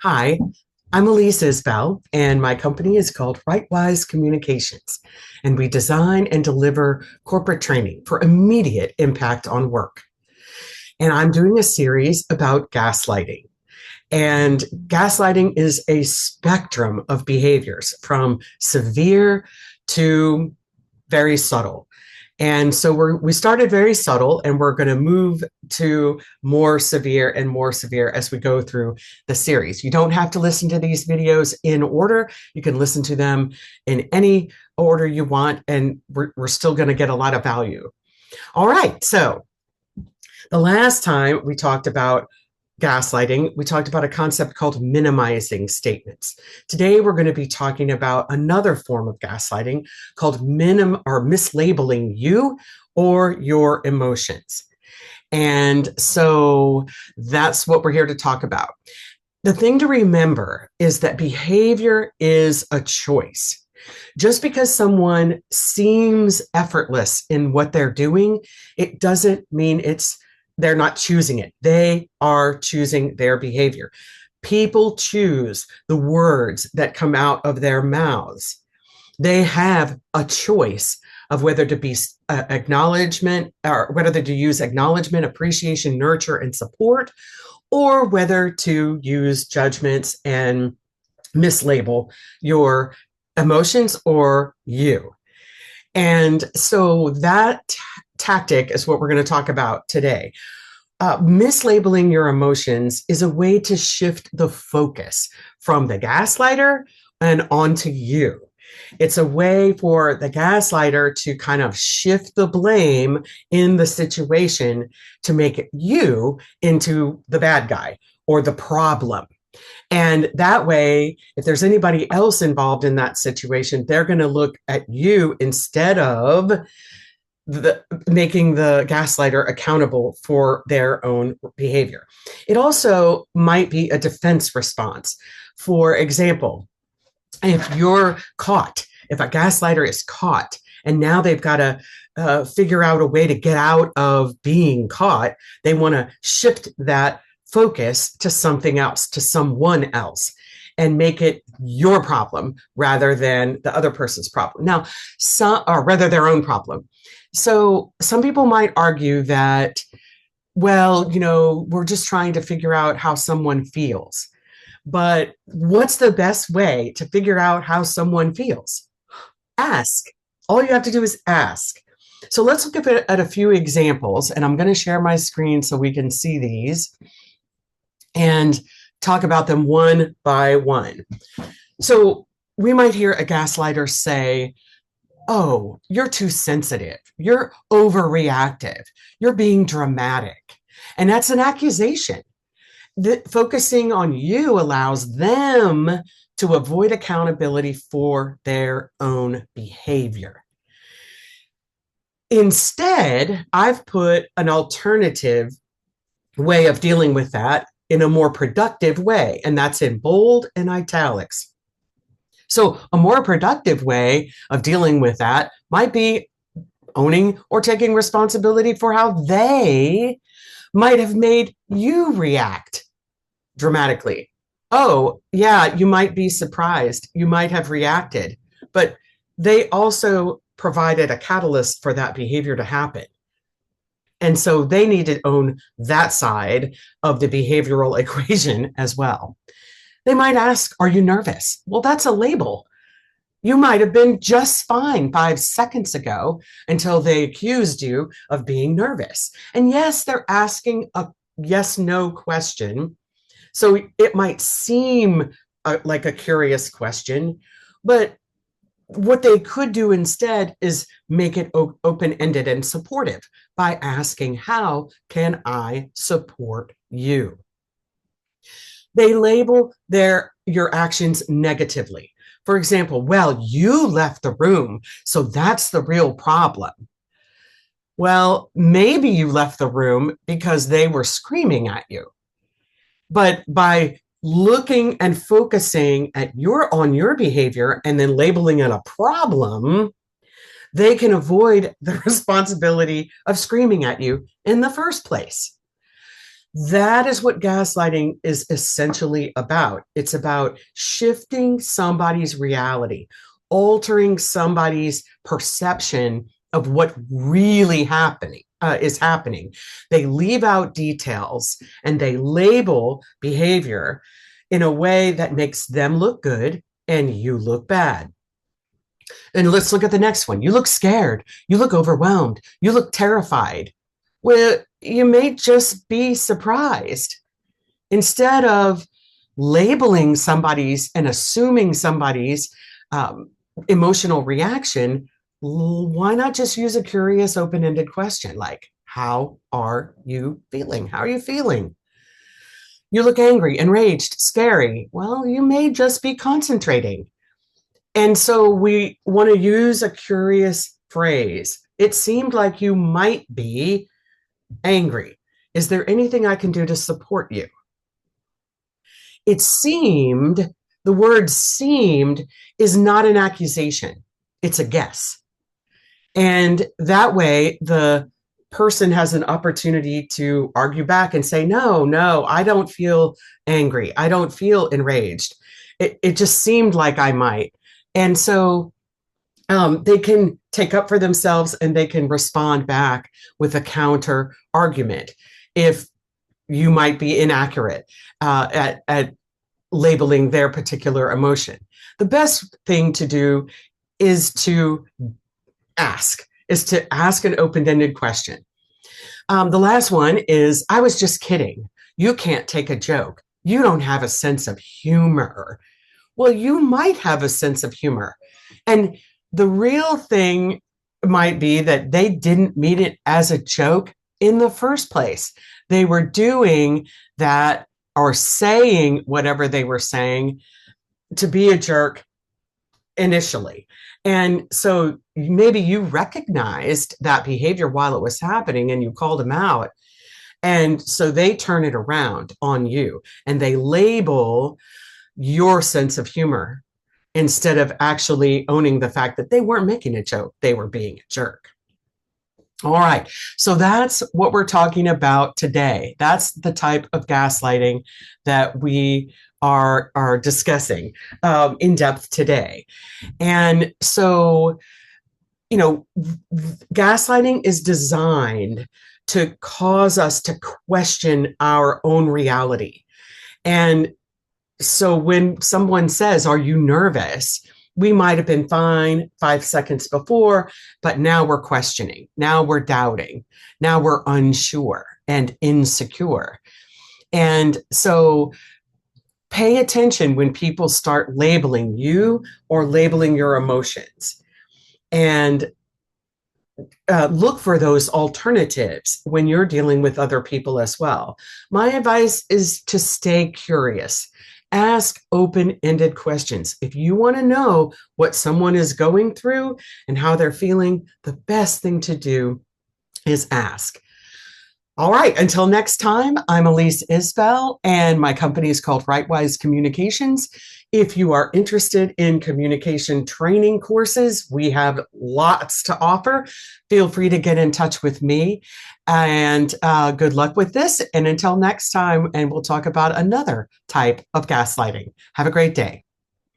Hi, I'm Alise Isbell, and my company is called Rightwise Communications, and we design and deliver corporate training for immediate impact on work. And I'm doing a series about gaslighting. And gaslighting is a spectrum of behaviors from severe to very subtle. And so we started very subtle, and we're going to move to more severe and more severe as we go through the series. You don't have to listen to these videos in order. You can listen to them in any order you want, and we're still going to get a lot of value. All right. So the last time we talked about gaslighting, we talked about a concept called minimizing statements. Today, we're going to be talking about another form of gaslighting called mislabeling you or your emotions. And so that's what we're here to talk about. The thing to remember is that behavior is a choice. Just because someone seems effortless in what they're doing, it doesn't mean they're not choosing it. They are choosing their behavior. People choose the words that come out of their mouths. They have a choice of whether to be acknowledgement or whether to use acknowledgement, appreciation, nurture, and support, or whether to use judgments and mislabel your emotions or you. And so that tactic is what we're going to talk about today. Mislabeling your emotions is a way to shift the focus from the gaslighter and onto you. It's a way for the gaslighter to kind of shift the blame in the situation to make you into the bad guy or the problem. And that way, if there's anybody else involved in that situation, they're going to look at you instead of making the gaslighter accountable for their own behavior. It also might be a defense response. For example, if a gaslighter is caught, and now they've got to figure out a way to get out of being caught, they want to shift that focus to something else, to someone else, and make it your problem rather than the other person's problem. Now, or rather their own problem. So some people might argue that, well, we're just trying to figure out how someone feels. But what's the best way to figure out how someone feels? Ask. All you have to do is ask. So let's look at a few examples, and I'm going to share my screen so we can see these and talk about them one by one. So we might hear a gaslighter say, "Oh, you're too sensitive. You're overreactive. You're being dramatic." And that's an accusation. Focusing on you allows them to avoid accountability for their own behavior. Instead, I've put an alternative way of dealing with that in a more productive way, and that's in bold and italics. So a more productive way of dealing with that might be owning or taking responsibility for how they might have made you react dramatically. Oh, yeah, you might be surprised. You might have reacted, but they also provided a catalyst for that behavior to happen. And so they need to own that side of the behavioral equation as well. They might ask, "Are you nervous?" Well, that's a label. You might have been just fine 5 seconds ago until they accused you of being nervous. And yes, they're asking a yes-no question. So it might seem like a curious question, but what they could do instead is make it open-ended and supportive by asking, "How can I support you?" They label your actions negatively. For example, "Well, you left the room, so that's the real problem." Well, maybe you left the room because they were screaming at you. But by looking and focusing on your behavior and then labeling it a problem, they can avoid the responsibility of screaming at you in the first place. That is what gaslighting is essentially about. It's about shifting somebody's reality, altering somebody's perception of what really is happening. They leave out details and they label behavior in a way that makes them look good and you look bad. And let's look at the next one. You look scared. You look overwhelmed. You look terrified. Well, you may just be surprised. Instead of labeling somebody's and assuming somebody's um, emotional reaction, why not just use a curious, open ended question like, how are you feeling? How are you feeling? You look angry, enraged, scary. Well, you may just be concentrating. And so we want to use a curious phrase. It seemed like you might be angry. Is there anything I can do to support you? It seemed, the word seemed is not an accusation, it's a guess. And that way, the person has an opportunity to argue back and say, no, no, I don't feel angry. I don't feel enraged. It just seemed like I might. And so they can take up for themselves and they can respond back with a counter argument if you might be inaccurate at labeling their particular emotion. The best thing to do is to ask an open-ended question. The last one is, I was just kidding. You can't take a joke. You don't have a sense of humor. Well, you might have a sense of humor. And the real thing might be that they didn't mean it as a joke in the first place. They were doing that or saying whatever they were saying to be a jerk initially. And so maybe you recognized that behavior while it was happening and you called them out. And so they turn it around on you and they label your sense of humor instead of actually owning the fact that they weren't making a joke, they were being a jerk. All right, so that's what we're talking about today. That's the type of gaslighting that we are discussing in depth today. And so, you know, gaslighting is designed to cause us to question our own reality. And so when someone says, are you nervous? We might have been fine 5 seconds before, but now we're questioning. Now we're doubting. Now we're unsure and insecure. And so pay attention when people start labeling you or labeling your emotions. And look for those alternatives when you're dealing with other people as well. My advice is to stay curious. Ask open-ended questions. If you want to know what someone is going through and how they're feeling, the best thing to do is ask. All right, until next time, I'm Alise Isbell, and my company is called Rightwise Communications. If you are interested in communication training courses, we have lots to offer. Feel free to get in touch with me, and good luck with this. And until next time, and we'll talk about another type of gaslighting. Have a great day.